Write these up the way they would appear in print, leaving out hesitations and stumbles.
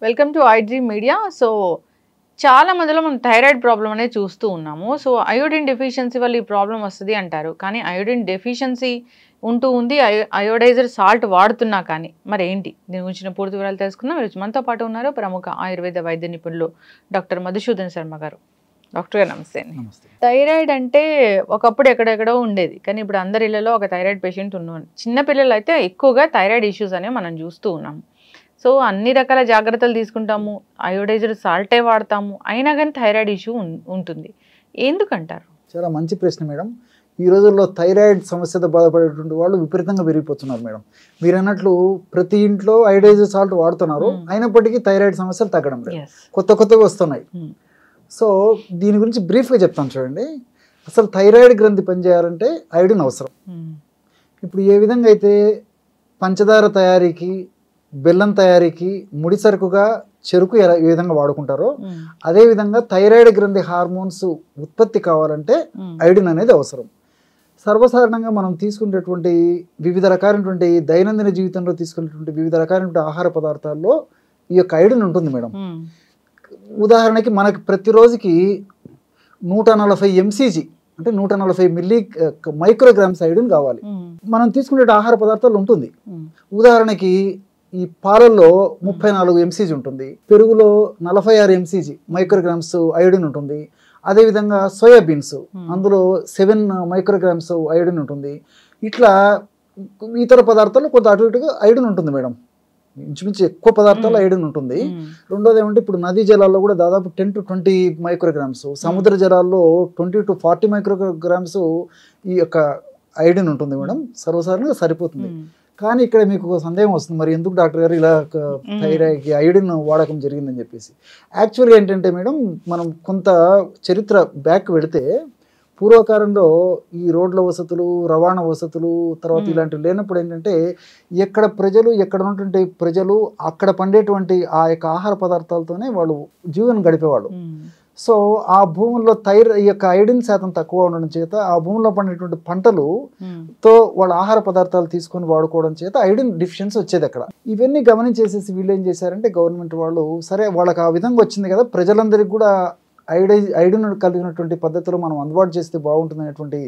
Welcome to iDream media. So చాలా మందిలో మనం థైరాయిడ్ ప్రాబ్లం అనేది చూస్తూ ఉన్నాము. సో అయోడిన్ డెఫిషియన్సీ వల్ల ఈ ప్రాబ్లం వస్తుంది అంటారు. కానీ అయోడిన్ డెఫిషియన్సీ ఉంది. అయోడైజర్ సాల్ట్ వాడుతున్నా కానీ మరి ఏంటి దీని గురించిన పూర్తి వివరాలు తెలుసుకుందాం. ఈరోజు మనతో పాటు ఉన్నారు ప్రముఖ ఆయుర్వేద వైద్య నిపుణులు డాక్టర్ మధుసూదన్ శర్మ గారు. డాక్టర్ గారు నమస్తే అండి. థైరాయిడ్ అంటే ఒకప్పుడు ఎక్కడెక్కడో ఉండేది, కానీ ఇప్పుడు అందరి ఇళ్లలో ఒక థైరాయిడ్ పేషెంట్ ఉన్నాను. చిన్నపిల్లలు అయితే ఎక్కువగా థైరాయిడ్ ఇష్యూస్ అనేవి మనం చూస్తూ ఉన్నాము. సో అన్ని రకాల జాగ్రత్తలు తీసుకుంటాము, అయోడైజర్ సాల్టే వాడతాము, అయినా కానీ థైరాయిడ్ ఇష్యూ ఉంటుంది. ఎందుకంటారు? చాలా మంచి ప్రశ్న మేడం. ఈ రోజుల్లో థైరాయిడ్ సమస్యతో బాధపడేటువంటి వాళ్ళు విపరీతంగా పెరిగిపోతున్నారు మేడం. మీరు అన్నట్లు ప్రతి ఇంట్లో అయోడైజర్ సాల్ట్ వాడుతున్నారు, అయినప్పటికీ థైరాయిడ్ సమస్యలు తగ్గడం లేదు, కొత్తగా వస్తున్నాయి. సో దీని గురించి బ్రీఫ్గా చెప్తాను చూడండి. అసలు థైరాయిడ్ గ్రంథి పనిచేయాలంటే అయోడిన్ అవసరం. ఇప్పుడు ఏ విధంగా అయితే పంచదార తయారీకి, బెల్లం తయారీకి ముడి సరుకుగా చెరుకు ఏ విధంగా వాడుకుంటారో, అదేవిధంగా థైరాయిడ్ గ్రంథి హార్మోన్స్ ఉత్పత్తి కావాలంటే అయోడిన్ అనేది అవసరం. సర్వసాధారణంగా మనం తీసుకునేటువంటి వివిధ రకాలైనటువంటి దైనందిన జీవితంలో తీసుకునేటువంటి వివిధ రకాలైనటువంటి ఆహార పదార్థాల్లో ఈ యొక్క అయోడిన్ ఉంటుంది మేడం. ఉదాహరణకి మనకి ప్రతిరోజుకి 140 mcg అంటే 140 మిల్లీ మైక్రోగ్రామ్స్ అయోడిన్ కావాలి. మనం తీసుకునే ఆహార పదార్థాలు ఉంటుంది. ఉదాహరణకి ఈ పాలల్లో 34 mcg ఉంటుంది, పెరుగులో 46 mcg మైక్రోగ్రామ్స్ అయోడిన్ ఉంటుంది. అదేవిధంగా సోయాబీన్స్, అందులో 7 మైక్రోగ్రామ్స్ అయోడిన్ ఉంటుంది. ఇట్లా ఇతర పదార్థాలు కొంత అటు ఇటుగా అయోడిన్ ఉంటుంది మేడం. ఇంచుమించు ఎక్కువ పదార్థాలు అయోడిన్ ఉంటుంది. రెండోది ఏమంటే ఇప్పుడు నదీ జలాల్లో కూడా దాదాపు 10 to 20 మైక్రోగ్రామ్స్, సముద్ర జలాల్లో 20 to 40 మైక్రోగ్రామ్స్ ఈ యొక్క అయోడిన్ ఉంటుంది మేడం. సర్వసాధారణంగా సరిపోతుంది. కానీ ఇక్కడ మీకు ఒక సందేహం వస్తుంది, మరి ఎందుకు డాక్టర్ గారు ఇలా థైరాయిడ్కి అయోడిన్ వాడకం జరిగిందని చెప్పేసి. యాక్చువల్గా ఏంటంటే మేడం, మనం కొంత చరిత్ర బ్యాక్ వెళితే పూర్వకాలంలో ఈ రోడ్ల వసతులు, రవాణా వసతులు, తర్వాత ఇలాంటివి లేనప్పుడు ఏంటంటే ఎక్కడ ఉన్నటువంటి ప్రజలు అక్కడ పండేటువంటి ఆ యొక్క ఆహార పదార్థాలతోనే వాళ్ళు జీవనం గడిపేవాళ్ళు. సో ఆ భూముల్లో ఈ యొక్క అయోడిన్ శాతం తక్కువ ఉండడం చేత ఆ భూముల్లో పండేటువంటి పంటలుతో వాళ్ళ ఆహార పదార్థాలు తీసుకొని వాడుకోవడం చేత అయోడిన్ డిఫిషియన్సీ వచ్చేది అక్కడ. ఇవన్నీ గమనించేసేసి వీళ్ళు ఏం చేశారంటే గవర్నమెంట్ వాళ్ళు, సరే వాళ్ళకి ఆ విధంగా వచ్చింది కదా, ప్రజలందరికీ కూడా అయోడిన్ కలిగినటువంటి పద్ధతిలో మనం అందుబాటు చేస్తే బాగుంటుంది అనేటువంటి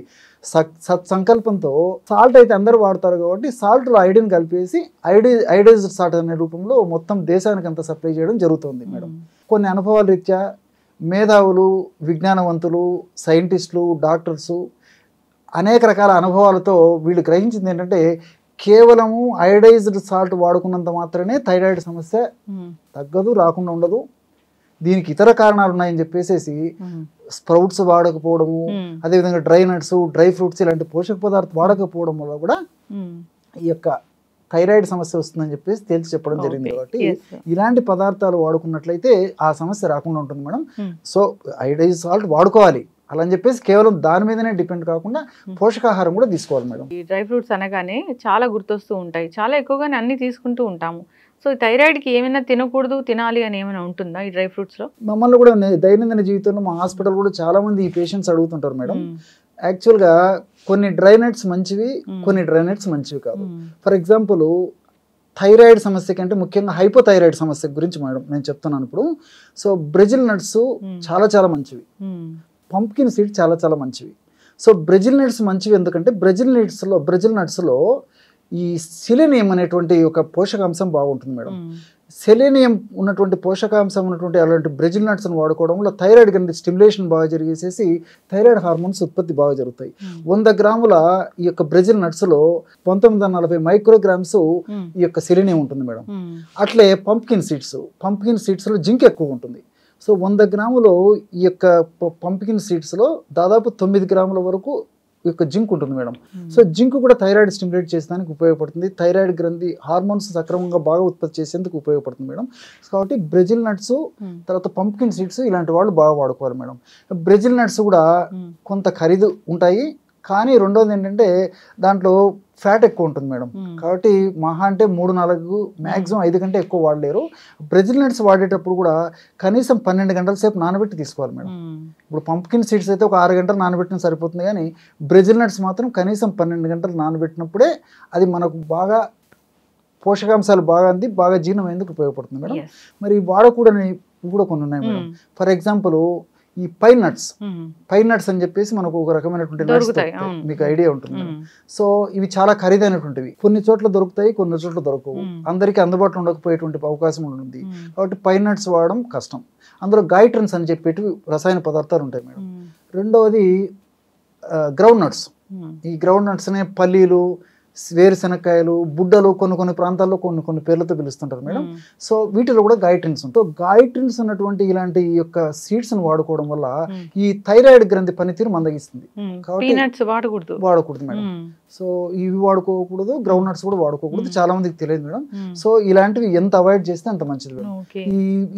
సత్సంకల్పంతో సాల్ట్ అయితే అందరూ వాడతారు కాబట్టి సాల్ట్లో అయోడిన్ కలిపేసి అయోడైజ్డ్ సాల్ట్ అనే రూపంలో మొత్తం దేశానికి అంతా సప్లై చేయడం జరుగుతుంది మేడం. కొన్ని అనుభవాల రీత్యా మేధావులు, విజ్ఞానవంతులు, సైంటిస్టులు, డాక్టర్సు అనేక రకాల అనుభవాలతో వీళ్ళు గ్రహించింది ఏంటంటే కేవలము అయోడైజ్డ్ సాల్ట్ వాడుకున్నంత మాత్రమే థైరాయిడ్ సమస్య తగ్గదు, రాకుండా ఉండదు. దీనికి ఇతర కారణాలు ఉన్నాయని చెప్పేసి స్ప్రౌట్స్ వాడకపోవడము, అదేవిధంగా డ్రై నట్స్, డ్రై ఫ్రూట్స్ ఇలాంటి పోషక పదార్థాలు వాడకపోవడం వల్ల కూడా ఈ యొక్క థైరాయిడ్ సమస్య వస్తుందని చెప్పేసి తేల్చి చెప్పడం జరిగింది. కాబట్టి ఇలాంటి పదార్థాలు వాడుకున్నట్లయితే ఆ సమస్య రాకుండా ఉంటుంది మేడం. సో అయోడైజ్డ్ సాల్ట్ వాడుకోవాలి, అలా అని చెప్పేసి కేవలం దాని మీదనే డిపెండ్ కాకుండా పోషకాహారం కూడా తీసుకోవాలి మేడం. ఈ డ్రై ఫ్రూట్స్ అనగానే చాలా గుర్తొస్తూ ఉంటాయి, చాలా ఎక్కువగానే అన్ని తీసుకుంటూ ఉంటాము. సో థైరాయిడ్కి ఏమైనా తినకూడదు, తినాలి అని ఏమైనా ఉంటుందా ఈ డ్రై ఫ్రూట్స్లో? మమ్మల్ని కూడా దైనందిన జీవితంలో మా హాస్పిటల్ కూడా చాలా మంది ఈ పేషెంట్స్ అడుగుతుంటారు మేడం. యాక్చువల్గా కొన్ని డ్రై నట్స్ మంచివి, కొన్ని డ్రై నట్స్ మంచివి కాదు. ఫర్ ఎగ్జాంపుల్ థైరాయిడ్ సమస్య కంటే ముఖ్యంగా హైపోథైరాయిడ్ సమస్య గురించి మేడం నేను చెప్తున్నాను ఇప్పుడు. సో బ్రెజిల్ నట్స్ చాలా మంచివి, పంప్కిన్ సీడ్ చాలా మంచివి. సో బ్రెజిల్ నట్స్ మంచివి ఎందుకంటే బ్రెజిల్ నట్స్లో ఈ సెలీనియం అనేటువంటి ఒక పోషకాంశం బాగుంటుంది మేడం. సెలీనియం ఉన్నటువంటి పోషకాంశం ఉన్నటువంటి అలాంటి బ్రెజిల్ నట్స్ని వాడుకోవడం వల్ల థైరాయిడ్ గ్రంథి స్టిమ్యులేషన్ బాగా జరిగేసేసి థైరాయిడ్ హార్మోన్స్ ఉత్పత్తి బాగా జరుగుతాయి. 100 గ్రాముల ఈ యొక్క బ్రెజిల్ నట్స్లో 1940 మైక్రోగ్రామ్స్ ఈ యొక్క సెలీనియం ఉంటుంది మేడం. అట్లే పంప్కిన్ సీడ్స్లో జింక్ ఎక్కువ ఉంటుంది. సో 100 గ్రాములు ఈ యొక్క పంప్కిన్ సీడ్స్లో దాదాపు 9 గ్రాముల వరకు ఈ యొక్క జింక్ ఉంటుంది మేడం. సో జింక్ కూడా థైరాయిడ్ స్టిమ్యులేట్ చేసేదానికి ఉపయోగపడుతుంది, థైరాయిడ్ గ్రంథి హార్మోన్స్ సక్రమంగా బాగా ఉత్పత్తి చేసేందుకు ఉపయోగపడుతుంది మేడం. కాబట్టి బ్రెజిల్ నట్స్, తర్వాత పంప్కిన్ సీడ్స్ ఇలాంటి వాళ్ళు బాగా వాడుకోవాలి మేడం. బ్రెజిల్ నట్స్ కూడా కొంత ఖరీదు ఉంటాయి, కానీ రెండోది ఏంటంటే దాంట్లో ఫ్యాట్ ఎక్కువ ఉంటుంది మేడం. కాబట్టి మహా అంటే 3-4 మ్యాక్సిమం 5 కంటే ఎక్కువ వాడలేరు. బ్రెజిల్ నట్స్ వాడేటప్పుడు కూడా కనీసం 12 గంటల సేపు నానబెట్టి తీసుకోవాలి మేడం. ఇప్పుడు పంప్కిన్ సీడ్స్ అయితే ఒక 6 గంటలు నానబెట్టిన సరిపోతుంది, కానీ బ్రెజిల్ నట్స్ మాత్రం కనీసం 12 గంటలు నానబెట్టినప్పుడే అది మనకు బాగా పోషకాంశాలు బాగా అంది బాగా జీర్ణమయ్యేందుకు ఉపయోగపడుతుంది మేడం. Yes. మరి వాడకూడని కూడా కొన్ని ఉన్నాయి మేడం. ఫర్ ఎగ్జాంపుల్ ఈ పైన్ నట్స్ అని చెప్పేసి మనకు ఒక రకమైనటువంటి nuts దొరుకుతాయి, దొరుకుతాయి. అవును. మీకు ఐడియా ఉంటుంది మేడం. సో ఇవి చాలా ఖరీదైనటువంటివి, కొన్ని చోట్ల దొరుకుతాయి, కొన్ని చోట్ల దొరకవు, అందరికీ అందుబాటులో ఉండకపోయేటువంటి అవకాశం ఉంటుంది. కాబట్టి పైన్ నట్స్ వాడడం కష్టం. అందులో గైట్రన్స్ అని చెప్పేటి రసాయన పదార్థాలు ఉంటాయి మేడం. రెండవది గ్రౌండ్ నట్స్. ఈ గ్రౌండ్ నట్స్ అనే పల్లీలు, వేరుశనక్కాయలు, బుడ్డలు కొన్ని ప్రాంతాల్లో కొన్ని పేర్లతో పిలుస్తుంటారు మేడం. సో వీటిలో కూడా గైట్రిన్స్ ఉంటాయి. గైట్రిన్స్ ఉన్నటువంటి ఇలాంటి యొక్క సీడ్స్ ని వాడుకోవడం వల్ల ఈ థైరాయిడ్ గ్రంథి పనితీరు మందగిస్తుంది. కాబట్టి వాడకూడదు మేడం. సో ఇవి వాడుకోకూడదు, గ్రౌండ్ నట్స్ కూడా వాడుకోకూడదు. చాలా మందికి తెలియదు మేడం. సో ఇలాంటివి ఎంత అవాయిడ్ చేస్తే అంత మంచిది మేడం.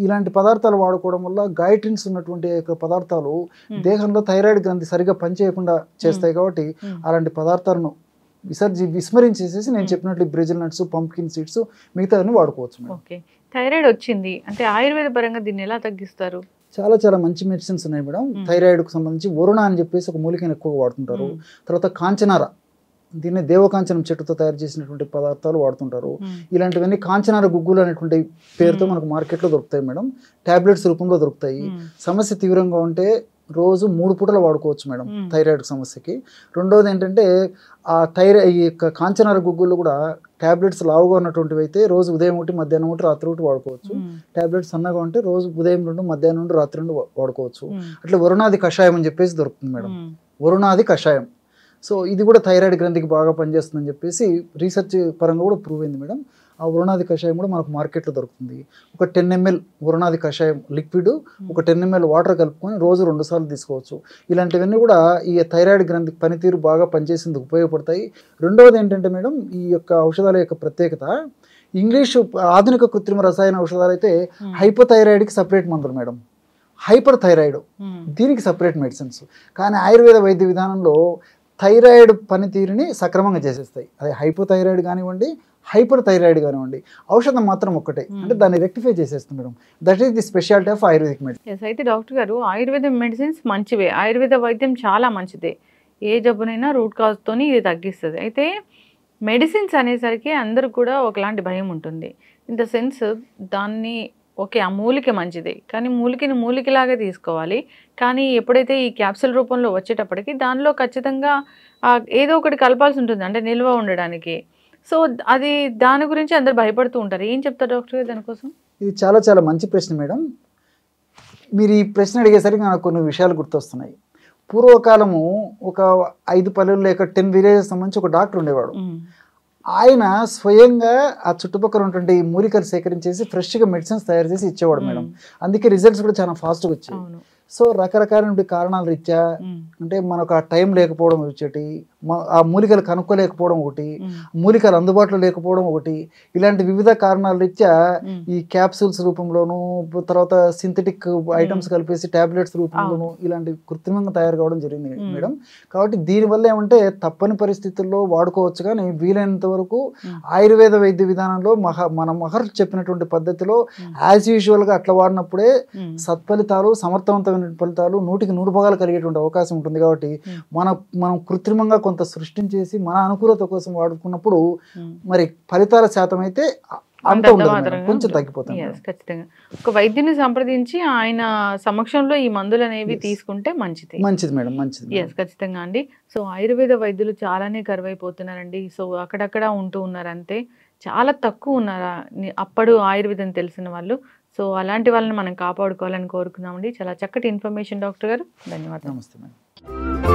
ఇలాంటి పదార్థాలు వాడుకోవడం వల్ల గైట్రిన్స్ ఉన్నటువంటి పదార్థాలు దేహంలో థైరాయిడ్ గ్రంథి సరిగా పనిచేయకుండా చేస్తాయి. కాబట్టి అలాంటి పదార్థాలను విస్మరించేసేసి నేను చెప్పినట్లు బ్రెజిల్ నట్స్, పంప్కిన్ సీడ్స్, మిగతావన్నీ వాడుకోవచ్చు మేడం. థైరాయిడ్ వచ్చింది అంటే ఆయుర్వేద పరంగా దీన్ని ఎలా తగ్గిస్తారు? చాలా మంచి మెడిసిన్స్ ఉన్నాయి మేడం. థైరాయిడ్ కు సంబంధించి వరుణ అని చెప్పేసి ఒక మూలికను ఎక్కువగా వాడుతుంటారు. తర్వాత కాంచనార, దీన్ని దేవకాంచనం చెట్టుతో తయారు చేసినటువంటి పదార్థాలు వాడుతుంటారు. ఇలాంటివన్నీ కాంచనార గుగ్గులు అనేటువంటి పేరుతో మనకు మార్కెట్లో దొరుకుతాయి మేడం. టాబ్లెట్స్ రూపంలో దొరుకుతాయి. సమస్య తీవ్రంగా ఉంటే రోజు 3 పూటలు వాడుకోవచ్చు మేడం థైరాయిడ్ సమస్యకి. రెండోది ఏంటంటే ఈ కాంచనార గుగ్గులు కూడా టాబ్లెట్స్ లావుగా ఉన్నటువంటివి అయితే రోజు ఉదయం ఒకటి, మధ్యాహ్నం ఒకటి, రాత్రి ఒకటి వాడుకోవచ్చు. టాబ్లెట్స్ సన్నగా ఉంటే రోజు ఉదయం 2, మధ్యాహ్నం 2, రాత్రి 2 వాడుకోవచ్చు. అట్లా వరుణాది కషాయం అని చెప్పేసి దొరుకుతుంది మేడం. వరుణాది కషాయం. సో ఇది కూడా థైరాయిడ్ గ్రంథికి బాగా పనిచేస్తుందని చెప్పేసి రీసెర్చ్ పరంగా కూడా ప్రూవ్ అయింది మేడం. ఆ వరుణాది కషాయం కూడా మనకు మార్కెట్లో దొరుకుతుంది. ఒక 10 ml వరుణాది కషాయం లిక్విడ్, ఒక 10 ml వాటర్ కలుపుకొని రోజు 2 సార్లు తీసుకోవచ్చు. ఇలాంటివన్నీ కూడా ఈ థైరాయిడ్ గ్రంథి పనితీరు బాగా పనిచేసేందుకు ఉపయోగపడతాయి. రెండవది ఏంటంటే మేడం, ఈ యొక్క ఔషధాల యొక్క ప్రత్యేకత, ఇంగ్లీషు ఆధునిక కృత్రిమ రసాయన ఔషధాలు అయితే హైపోథైరాయిడ్కి సపరేట్ మందులు మేడం, హైపర్ థైరాయిడ్ దీనికి సపరేట్ మెడిసిన్స్. కానీ ఆయుర్వేద వైద్య విధానంలో థైరాయిడ్ పనితీరుని సక్రమంగా చేసేస్తాయి. అదే హైపోథైరాయిడ్ కానివ్వండి, హైపర్ థైరాయిడ్ కానివ్వండి, ఔషధం మాత్రం ఒక్కటే, అంటే దాన్ని రెక్టిఫై చేసేస్తుంది madam. That is the speciality of ayurvedic medicine. అయితే డాక్టర్ గారు, ఆయుర్వేద మెడిసిన్స్ మంచివే, ఆయుర్వేద వైద్యం చాలా మంచిదే, ఏ జబ్బునైనా రూట్ కాజ్తోని ఇది తగ్గిస్తుంది. అయితే మెడిసిన్స్ అనేసరికి అందరికి కూడా ఒకలాంటి భయం ఉంటుంది. ఇన్ ద సెన్స్ దాన్ని ఓకే ఆ మూలిక మంచిదే, కానీ మూలికని మూలికలాగా తీసుకోవాలి. కానీ ఎప్పుడైతే ఈ క్యాప్సూల్ రూపంలో వచ్చేటప్పటికి దానిలో ఖచ్చితంగా ఏదో ఒకటి కలపాల్సి ఉంటుంది, అంటే నిల్వ ఉండడానికి. సో అది దాని గురించి అందరు భయపడుతూ ఉంటారు. ఏం చెప్తారు డాక్టర్ గారు దానికోసం? ఇది చాలా మంచి ప్రశ్న మేడం. మీరు ఈ ప్రశ్న అడిగేసరికి నాకు కొన్ని విషయాలు గుర్తొస్తున్నాయి. పూర్వకాలము ఒక 5 పల్లెలు లేక 10 విలేజెస్ సంబంధించి ఒక డాక్టర్ ఉండేవాడు. ఆయన స్వయంగా ఆ చుట్టుపక్కల ఉన్నటువంటి మూలికలు సేకరించేసి ఫ్రెష్గా మెడిసిన్స్ తయారు చేసి ఇచ్చేవాడు మేడం. అందుకే రిజల్ట్స్ కూడా చాలా ఫాస్ట్గా వచ్చాయి. సో రకరకాల కారణాల రీత్యా, అంటే మనకు ఆ టైం లేకపోవడం ఒకటి, ఆ మూలికలు కనుక్కోలేకపోవడం ఒకటి, మూలికలు అందుబాటులో లేకపోవడం ఒకటి, ఇలాంటి వివిధ కారణాల రీత్యా ఈ క్యాప్సూల్స్ రూపంలోనూ, తర్వాత సింథటిక్ ఐటమ్స్ కలిపేసి టాబ్లెట్స్ రూపంలోనూ ఇలాంటి కృత్రిమంగా తయారు కావడం జరిగింది మేడం. కాబట్టి దీనివల్ల ఏమంటే తప్పని పరిస్థితుల్లో వాడుకోవచ్చు, కానీ వీలైనంత వరకు ఆయుర్వేద వైద్య విధానంలో మన మహర్షులు చెప్పినటువంటి పద్ధతిలో యాజ్ యూజువల్గా అట్లా వాడినప్పుడే సత్ఫలితాలు, సమర్థవంతమైన ఫలితాలు 100కి 100 భాగాలు కలిగేటువంటి అవకాశం ఉంటుంది. కాబట్టి మనం కృత్రిమంగా కొంత సృష్టించేసి మన అనుకూలత కోసం వాడుకున్నప్పుడు మరి ఫలితాల శాతం అయితే కొంచెం తగ్గిపోతుంది. ఖచ్చితంగా ఒక వైద్యుని సంప్రదించి ఆయన సమక్షంలో ఈ మందులు అనేవి తీసుకుంటే మంచిది మేడం, మంచిది. ఖచ్చితంగా అండి. సో ఆయుర్వేద వైద్యులు చాలానే కరువైపోతున్నారండి. సో అక్కడక్కడ ఉంటూ ఉన్నారు అంతే, చాలా తక్కువ ఉన్నారా అప్పుడు ఆయుర్వేదం తెలిసిన వాళ్ళు. సో అలాంటి వాళ్ళని మనం కాపాడుకోవాలని కోరుకున్నామండి. చాలా చక్కటి ఇన్ఫర్మేషన్ డాక్టర్ గారు, ధన్యవాదాలు. నమస్తే మేడం.